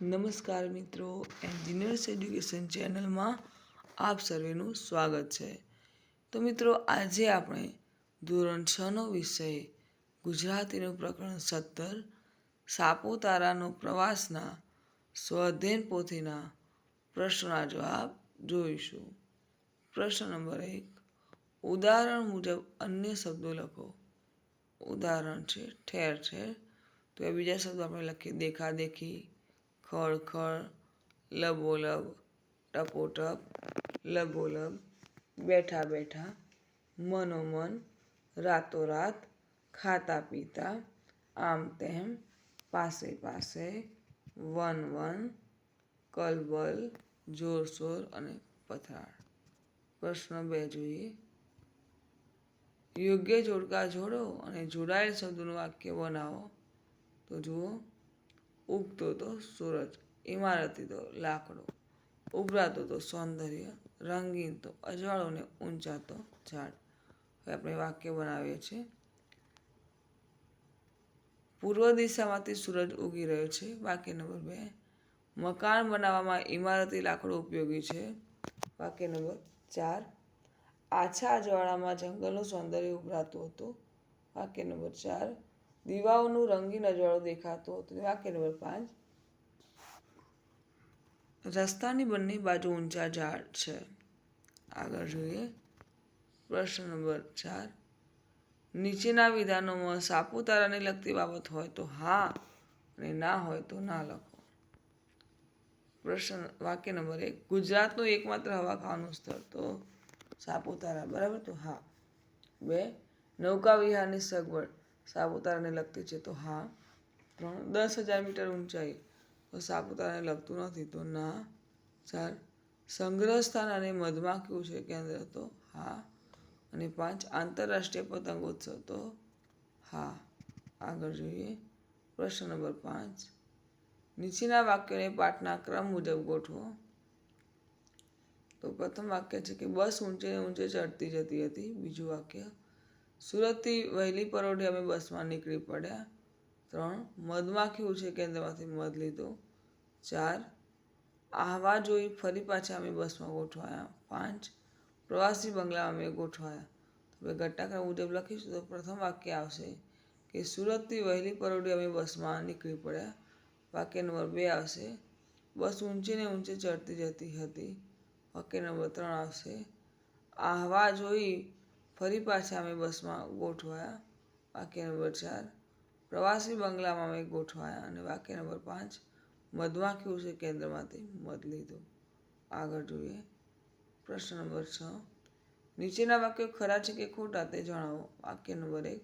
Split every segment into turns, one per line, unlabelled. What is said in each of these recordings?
નમસ્કાર મિત્રો, engineers education ચેનલમાં આપ સર્વેનું સ્વાગત છે. તો મિત્રો, આજે આપણે ધોરણ 6નો વિષય ગુજરાતીનું પ્રકરણ 17 સાપુતારાનો પ્રવાસના સ્વાધ્યાય પોથીના પ્રશ્નોના જવાબ જોઈશું. પ્રશ્ન નંબર 1. ઉદાહરણ મુજબ અન્ય શબ્દો લખો. ઉદાહરણ છે ઠેર ઠેર. તો એ બીજા શબ્દો આપણે લખીએ દેખાદેખી, ખળખળ, લબોલબ, ટપોટપ, લબોલબ, બેઠા બેઠા, મનોમન, રાતોરાત, ખાતા પીતા, આમ તેમ, પાસે પાસે, વન વન, કલબલ, જોરશોર અને પથરાળ. પ્રશ્ન 2 જોઈએ. યોગ્ય જોડકા જોડો અને જોડાયેલ શબ્દોનું વાક્ય બનાવો. તો જુઓ, ઉગતો તો સૂરજ, ઇમારતી તો લાકડો, ઉભરાતો તો સૌંદર્ય, રંગીન તો અજવાળું ને ઊંચા તો ઝાડ. હવે આપણે વાક્ય બનાવીએ છીએ. પૂર્વ દિશામાંથી સૂરજ ઉગી રહ્યો છે. વાક્ય નંબર 2. મકાન બનાવવામાં ઇમારતી લાકડું ઉપયોગી છે. વાક્ય નંબર 4. આછા અજવાળામાં જંગલનું સૌંદર્ય ઉભરાતું હતું. વાક્ય નંબર 4. દીવાઓનું રંગીન અજવાળું દેખાતું હતું. વાક્ય નંબર 5. રસ્તાની બંને બાજુ ઊંચા ઝાડ છે. આગળ જોઈએ. પ્રશ્ન નંબર 4. નીચેના વિધાનોમાં સાપુતારાને લગતી બાબત હોય તો હા અને ના હોય તો ના લખો. વાક્ય નંબર 1. ગુજરાતનું એકમાત્ર હવા ખાવાનું સ્થળ તો સાપુતારા, બરાબર, તો હા. 2. નૌકા વિહારની સગવડ સાપુતારાને લગતી છે તો હા. 3. 10,000 મીટર ઊંચાઈ તો સાપુતારાને લગતું નથી તો ના. 4. સંગ્રહ સ્થાન અને મધમાખી ઉછેર કેન્દ્ર તો હા. અને 5. આંતરરાષ્ટ્રીય પતંગોત્સવ તો હા. આગળ જોઈએ. પ્રશ્ન નંબર 5. નીચેના વાક્યોને પાઠના ક્રમ મુજબ ગોઠવો. તો પ્રથમ વાક્ય છે કે બસ ઊંચે ને ઊંચે ચડતી જતી હતી. બીજું વાક્ય, સુરતથી વહેલી પરોઢે અમે બસમાં નીકળી પડ્યા. 3. મધમાખી ઉછેર કેન્દ્રમાંથી મધ લીધો. 4. આહવા જોઈ ફરી પાછા અમે બસમાં ગોઠવાયા. 5. પ્રવાસી બંગલામાં અમે ગોઠવાયા. તો ઘટનાક્રમ મુજબ લખીશું તો પ્રથમ વાક્ય આવશે કે સુરતથી વહેલી પરોઢે અમે બસમાં નીકળી પડ્યા. વાક્ય નંબર 2 આવશે બસ ઊંચે ને ઊંચે ચડતી જતી હતી. વાક્ય નંબર 3 આવશે આહવા જોઈ ફરી પાછા અમે બસમાં ગોઠવાયા. વાક્ય નંબર 4. પ્રવાસી બંગલામાં અમે ગોઠવાયા. અને વાક્ય નંબર 5. મધમાખી ઉછેર કેન્દ્રમાંથી મધ લીધું. આગળ જોઈએ. પ્રશ્ન નંબર 6. નીચેના વાક્યો ખરા છે કે ખોટા તે જણાવો. વાક્ય નંબર 1.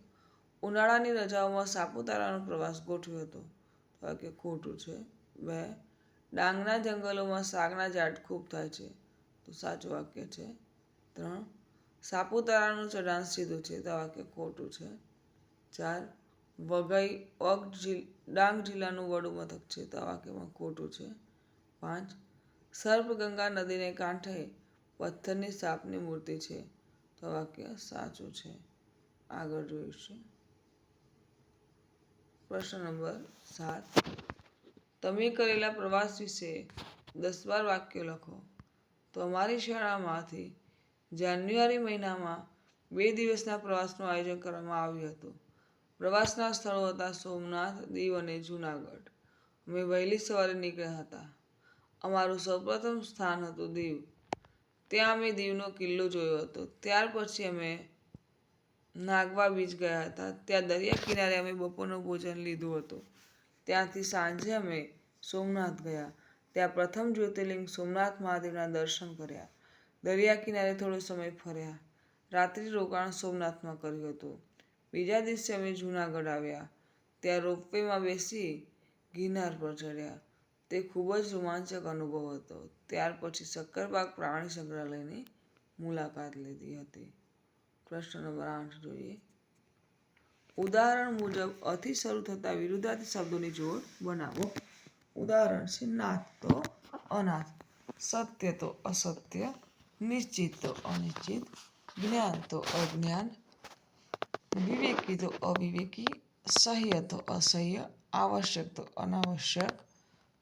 ઉનાળાની રજાઓમાં સાપુતારાનો પ્રવાસ ગોઠવ્યો હતો. વાક્ય ખોટું છે. 2. ડાંગના જંગલોમાં સાગના ઝાડ ખૂબ થાય છે. તો સાચું વાક્ય છે. 3. સાપુતારાનું ચઢાણ સીધું છે. તો વાક્ય ખોટું છે. 4. વઘઈ ડાંગ જિલ્લાનું વડું મથક છે. તો આ વાક્યમાં ખોટું છે. 5. સર્પગંગા નદીને કાંઠે પથ્થરની સાપની મૂર્તિ છે. તો વાક્ય સાચું છે. આગળ જોઈશું. પ્રશ્ન નંબર 7. તમે કરેલા પ્રવાસ વિશે 10-12 વાક્યો લખો. તો અમારી શાળામાંથી જાન્યુઆરી મહિનામાં 2 દિવસના પ્રવાસનું આયોજન કરવામાં આવ્યું હતું. પ્રવાસના સ્થળો હતા સોમનાથ, દીવ અને જૂનાગઢ. અમે વહેલી સવારે નીકળ્યા હતા. અમારું સૌપ્રથમ સ્થાન હતું દીવ. ત્યાં અમે દીવનો કિલ્લો જોયો હતો. ત્યાર પછી અમે નાગવા બીચ ગયા હતા. ત્યાં દરિયા કિનારે અમે બપોરનું ભોજન લીધું હતું. ત્યાંથી સાંજે અમે સોમનાથ ગયા. ત્યાં પ્રથમ જ્યોતિર્લિંગ સોમનાથ મહાદેવના દર્શન કર્યા. દરિયા કિનારે થોડો સમય ફર્યા. રાત્રિ રોકાણ સોમનાથમાં કર્યું હતું. બીજા દિવસે અમે જૂનાગઢ આવ્યા. ત્યાં રોપવેમાં બેસી ગિરનાર પર ચડ્યા. તે ખૂબ જ રોમાંચક અનુભવ હતો. ત્યાર પછી સક્કરબાગ પ્રાણી સંગ્રહાલયની મુલાકાત લીધી હતી. પ્રશ્ન નંબર 8 જોઈએ. ઉદાહરણ મુજબ અથી શરૂ થતા વિરુદ્ધાર્થી શબ્દોની જોડ બનાવો. ઉદાહરણ છે નાથ તો અનાથ, સત્ય તો અસત્ય, નિશ્ચિત તો અનિશ્ચિત, જ્ઞાન તો અજ્ઞાન, વિવેકી તો અવિવેકી, સહ્ય તો અસહ્ય, આવશ્યક તો અનાવશ્યક,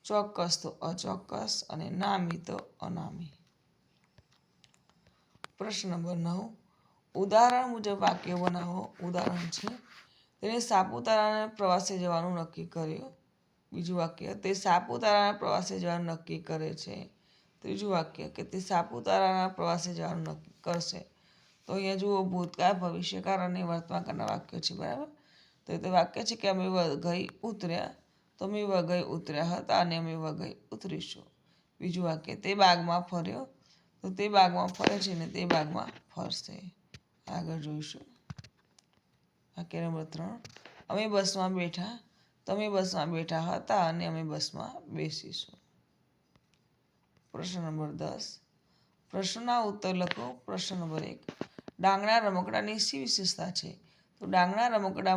ચોક્કસ તો અચોક્કસ અને નામી તો અનામી. પ્રશ્ન નંબર 9. ઉદાહરણ મુજબ વાક્ય બનાવો. ઉદાહરણ છે તેને સાપુતારાના પ્રવાસે જવાનું નક્કી કર્યું. બીજું વાક્ય તે સાપુતારાના પ્રવાસે જવાનું નક્કી કરે છે. ત્રીજું વાક્ય કે તે સાપુતારાના પ્રવાસે જવાનું નક્કી કરશે. તો અહીંયા જુઓ ભૂતકાળ, ભવિષ્યકાળ અને વર્તમાનકાળના વાક્યો છે. બરાબર. તો તે વાક્ય છે કે અમે વઘઈ ઉતર્યા, તો અમે વઘઈ ઉતર્યા હતા અને અમે વઘઈ ઉતરીશું. બીજું વાક્ય તે બાગમાં ફર્યો, તો તે બાગમાં ફરે છે ને તે બાગમાં ફરશે. આગળ જોઈશું. વાક્ય નંબર 3. અમે બસમાં બેઠા, તો અમે બસમાં બેઠા હતા અને અમે બસમાં બેસીશું. પ્રશ્ન નંબર 10. પ્રશ્નના ઉત્તર લખો. પ્રશ્ન નંબર 1. ડાંગના રમકડાની શી વિશેષતા છે? તો ડાંગના રમકડા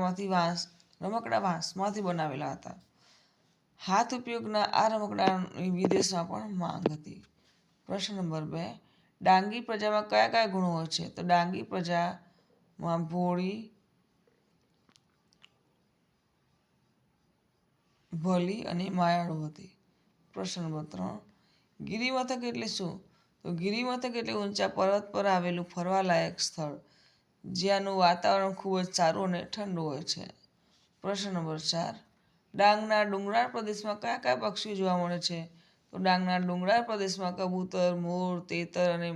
વાંસમાંથી બનાવેલા હતા. હાથ ઉપયોગના આ રમકડાની વિદેશમાં પણ માંગ હતી. પ્રશ્ન નંબર 2. ડાંગી પ્રજામાં કયા કયા ગુણો હોય છે? તો ડાંગી પ્રજામાં ભોળી, ભલી અને માયાળુ હતી. પ્રશ્ન નંબર 3. ગિરિમથક એટલે શું? તો ગિરિમથક એટલે ઊંચા પર્વત પર આવેલું ફરવાલાયક સ્થળ જ્યાંનું વાતાવરણ ખૂબ જ સારું અને ઠંડુ હોય છે. પ્રશ્ન નંબર 4. ડાંગના ડુંગરાળ પ્રદેશમાં કયા કયા પક્ષીઓ જોવા મળે છે? તો ડાંગના ડુંગરાળ પ્રદેશમાં કબૂતર, મોર, તેતર અને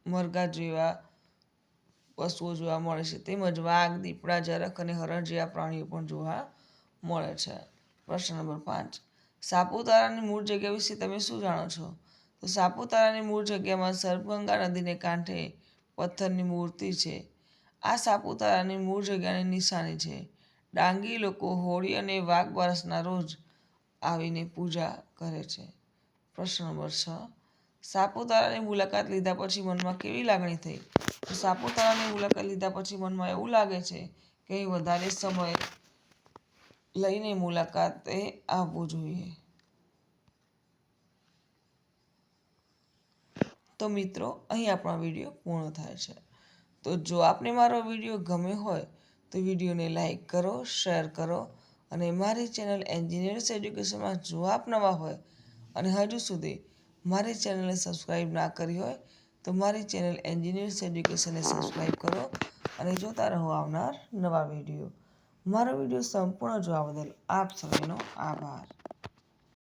મરઘા જેવા પશુઓ જોવા મળે છે. તેમજ વાઘ, દીપડા, ઝરખ અને હરણ જેવા પ્રાણીઓ પણ જોવા મળે છે. પ્રશ્ન નંબર 5. સાપુતારાની મૂળ જગ્યા વિશે તમે શું જાણો છો? તો સાપુતારાની મૂળ જગ્યામાં સર્પગંગા નદીને કાંઠે પથ્થરની મૂર્તિ છે. આ સાપુતારાની મૂળ જગ્યાની નિશાની છે. ડાંગી લોકો હોળી અને વાઘ બારસના રોજ આવીને પૂજા કરે છે. પ્રશ્ન નંબર 6. સાપુતારાની મુલાકાત લીધા પછી મનમાં કેવી લાગણી થઈ? તો સાપુતારાની મુલાકાત લીધા પછી મનમાં એવું લાગે છે કે વધારે સમય લઈને મુલાકાતે આવવું જોઈએ. તો મિત્રો, અહીં આપણો વિડીયો પૂર્ણ થાય છે. તો જો આપને મારો વિડીયો ગમ્યો હોય તો વિડીયોને લાઈક કરો, શેર કરો અને મારી ચેનલ એન્જિનિયર્સ એજ્યુકેશનમાં જો આપ નવા હોય અને હજુ સુધી મારી ચેનલને સબસ્ક્રાઈબ ના કરી હોય તો મારી ચેનલ એન્જિનિયર્સ એજ્યુકેશનને સબસ્ક્રાઈબ કરો અને જોતા રહો આવનાર નવા વિડીયો. મારો વિડીયો સંપૂર્ણ જોવા બદલ આપ સૌનો આભાર.